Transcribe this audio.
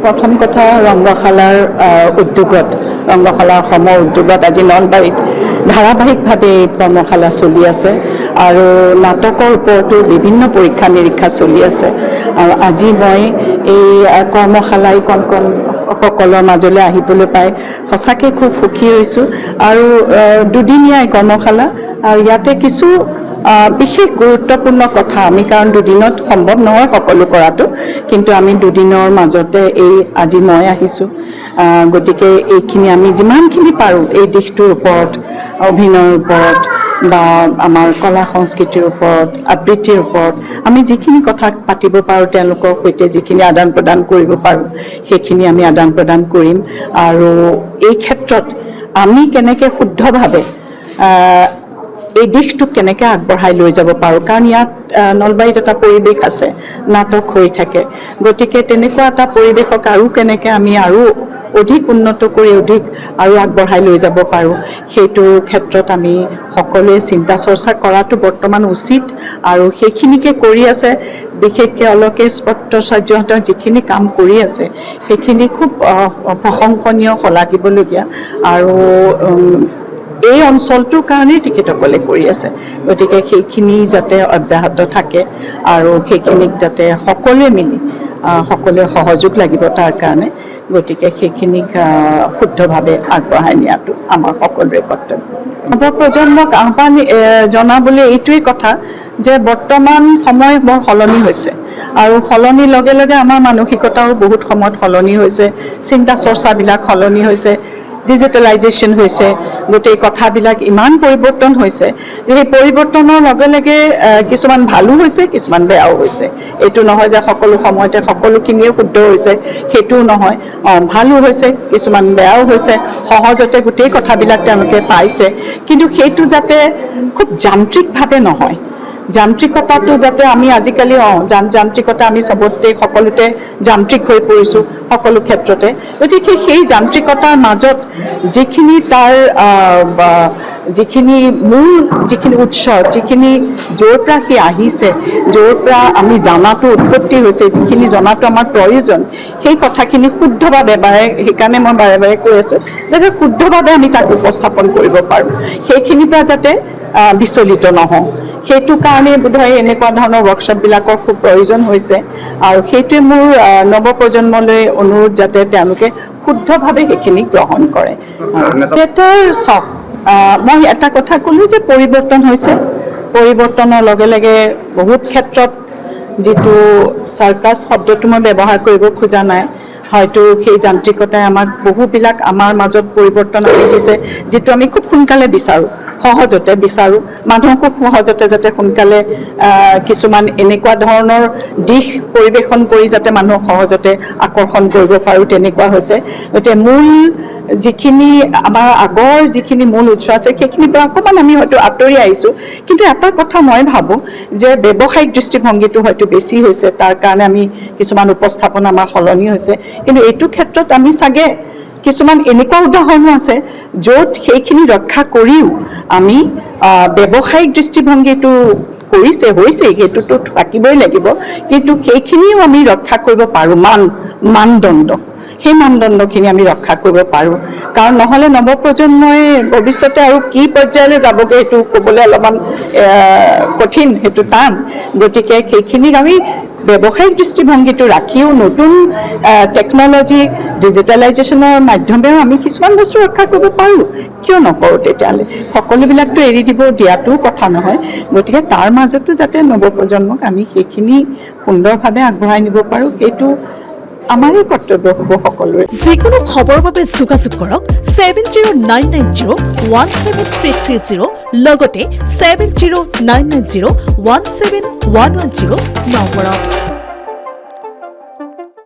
প্ৰথম কথা ৰংগশালাৰ উদ্যোগত আজি নলবাৰীত ধাৰাবাহিকভাৱে এই কৰ্মশালা চলি আছে আৰু নাটকৰ ওপৰতো বিভিন্ন পৰীক্ষা নিৰীক্ষা চলি আছে আৰু আজি মই এই কৰ্মশালা সকলৰ মাজলৈ আহিবলৈ পাই সঁচাকৈ খুব সুখী হৈছোঁ আৰু দুদিনীয়া এই কৰ্মশালা আৰু ইয়াতে কিছু বিশেষ গুৰুত্বপূৰ্ণ কথা আমি কাৰণ দুদিনত সম্ভৱ নহয় সকলো কৰাটো কিন্তু আমি দুদিনৰ মাজতে আজি মই আহিছোঁ গতিকে এইখিনি আমি যিমানখিনি পাৰোঁ এই দিশটোৰ ওপৰত অভিনয়ৰ ওপৰত বা আমাৰ কলা সংস্কৃতিৰ ওপৰত আবৃত্তিৰ ওপৰত আমি যিখিনি কথা পাতিব পাৰোঁ তেওঁলোকৰ সৈতে যিখিনি আদান প্ৰদান কৰিব পাৰোঁ সেইখিনি আমি আদান প্ৰদান কৰিম আৰু এই ক্ষেত্ৰত আমি কেনেকৈ শুদ্ধভাৱে এই দিশটোক কেনেকৈ আগবঢ়াই লৈ যাব পাৰোঁ কাৰণ ইয়াত নলবাৰীত এটা পৰিৱেশ আছে নাটক হৈ থাকে গতিকে তেনেকুৱা এটা পৰিৱেশক আৰু কেনেকৈ আমি আৰু অধিক উন্নত কৰি অধিক আৰু আগবঢ়াই লৈ যাব পাৰোঁ সেইটো ক্ষেত্ৰত আমি সকলোৱে চিন্তা চৰ্চা কৰাটো বৰ্তমান উচিত আৰু সেইখিনিকে কৰি আছে বিশেষকৈ অলকেশ ভট্টাচাৰ্যহঁতে যিখিনি কাম কৰি আছে সেইখিনি খুব প্ৰশংসনীয় শলাগিবলগীয়া আৰু এই অঞ্চলটোৰ কাৰণেই তেখেতসকলে কৰি আছে গতিকে সেইখিনি যাতে অব্যাহত থাকে আৰু সেইখিনিক যাতে সকলোৱে মিলি সকলোৱে সহযোগ লাগিব তাৰ কাৰণে গতিকে সেইখিনিক শুদ্ধভাৱে আগবঢ়াই নিয়াটো আমাৰ সকলোৰে কৰ্তব্য নৱপ্ৰজন্মক আহ্বান জনাবলৈ এইটোৱেই কথা যে বৰ্তমান সময় বৰ সলনি হৈছে আৰু সলনিৰ লগে লগে আমাৰ মানসিকতাও বহুত সময়ত সলনি হৈছে চিন্তা চৰ্চাবিলাক সলনি হৈছে ডিজিটেলাইজেশ্যন হৈছে গোটেই কথাবিলাক ইমান পৰিৱৰ্তন হৈছে সেই পৰিৱৰ্তনৰ লগে লগে কিছুমান ভালো হৈছে কিছুমান বেয়াও হৈছে এইটো নহয় যে সকলো সময়তে সকলোখিনিয়ে শুদ্ধ হৈছে সেইটোও নহয় ভালো হৈছে কিছুমান বেয়াও হৈছে সহজতে গোটেই কথাবিলাক তেওঁলোকে পাইছে কিন্তু সেইটো যাতে খুব যান্ত্ৰিকভাৱে নহয় যান্ত্ৰিকতাটো যাতে আমি আজিকালি যান্ত্ৰিকতা আমি চবতে সকলোতে যান্ত্ৰিক হৈ পৰিছোঁ সকলো ক্ষেত্ৰতে গতিকে সেই যান্ত্ৰিকতাৰ মাজত যিখিনি তাৰ যিখিনি মূল যিখিনি উৎস যিখিনি য'ৰ পৰা সি আহিছে য'ৰ পৰা আমি জনাটো উৎপত্তি হৈছে যিখিনি জনাটো আমাৰ প্ৰয়োজন সেই কথাখিনি শুদ্ধভাৱে সেইকাৰণে মই বাৰে বাৰে কৈ আছোঁ যাতে শুদ্ধভাৱে আমি তাক উপস্থাপন কৰিব পাৰোঁ সেইখিনিৰ পৰা যাতে বিচলিত নহওঁ সেইটো কাৰণে বোধহয় এনেকুৱা ধৰণৰ ৱৰ্কশ্বপবিলাকৰ খুব প্ৰয়োজন হৈছে আৰু সেইটোৱে মোৰ নৱপ্ৰজন্মলৈ অনুৰোধ যাতে তেওঁলোকে শুদ্ধভাৱে সেইখিনি গ্ৰহণ কৰে চক মই এটা কথা ক'লোঁ যে পৰিৱৰ্তন হৈছে পৰিৱৰ্তনৰ লগে লগে বহুত ক্ষেত্ৰত যিটো চাৰ্কাছ শব্দটো মই ব্যৱহাৰ কৰিব খোজা নাই হয়তো সেই যান্ত্ৰিকতাই আমাক বহুবিলাক আমাৰ মাজত পৰিৱৰ্তন আনি দিছে যিটো আমি খুব সোনকালে বিচাৰোঁ সহজতে বিচাৰোঁ মানুহকো সহজতে যাতে সোনকালে কিছুমান এনেকুৱা ধৰণৰ দিশ পৰিৱেশন কৰি যাতে মানুহক সহজতে আকৰ্ষণ কৰিব পাৰোঁ তেনেকুৱা হৈছে গতিকে মূল যিখিনি আমাৰ আগৰ যিখিনি মূল উৎস আছে সেইখিনিৰ পৰা অকণমান আমি হয়তো আঁতৰি আহিছোঁ কিন্তু এটা কথা মই ভাবোঁ যে ব্যৱসায়িক দৃষ্টিভংগীটো হয়তো বেছি হৈছে তাৰ কাৰণে আমি কিছুমান উপস্থাপন আমাৰ সলনি হৈছে কিন্তু এইটো ক্ষেত্ৰত আমি চাগে কিছুমান এনেকুৱা উদাহৰণো আছে য'ত সেইখিনি ৰক্ষা কৰিও আমি ব্যৱসায়িক দৃষ্টিভংগীটো হৈছে সেইটোতো থাকিবই লাগিব কিন্তু সেইখিনিও আমি ৰক্ষা কৰিব পাৰোঁ মানদণ্ড সেই মানদণ্ডখিনি আমি ৰক্ষা কৰিব পাৰোঁ কাৰণ নহ'লে নৱপ্ৰজন্মই ভৱিষ্যতে আৰু কি পৰ্যায়লৈ যাবগৈ সেইটো ক'বলৈ অলপমান কঠিন সেইটো টান গতিকে সেইখিনিক আমি ব্যৱসায়িক দৃষ্টিভংগীটো ৰাখিও নতুন টেকন'লজি ডিজিটেলাইজেশ্যনৰ মাধ্যমেও আমি কিছুমান বস্তু ৰক্ষা কৰিব পাৰোঁ কিয় নকৰোঁ তেতিয়াহ'লে সকলোবিলাকতো এৰি দিব দিয়াটো কথা নহয় গতিকে তাৰ মাজতো যাতে নৱপ্ৰজন্মক আমি সেইখিনি সুন্দৰভাৱে আগবঢ়াই নিব পাৰোঁ সেইটো আমাৰে কৰ্তব্য হ'ব সকলোৰে যিকোনো খবৰৰ বাবে যোগাযোগ কৰক 7099017330 লগতে 7099017110 নম্বৰত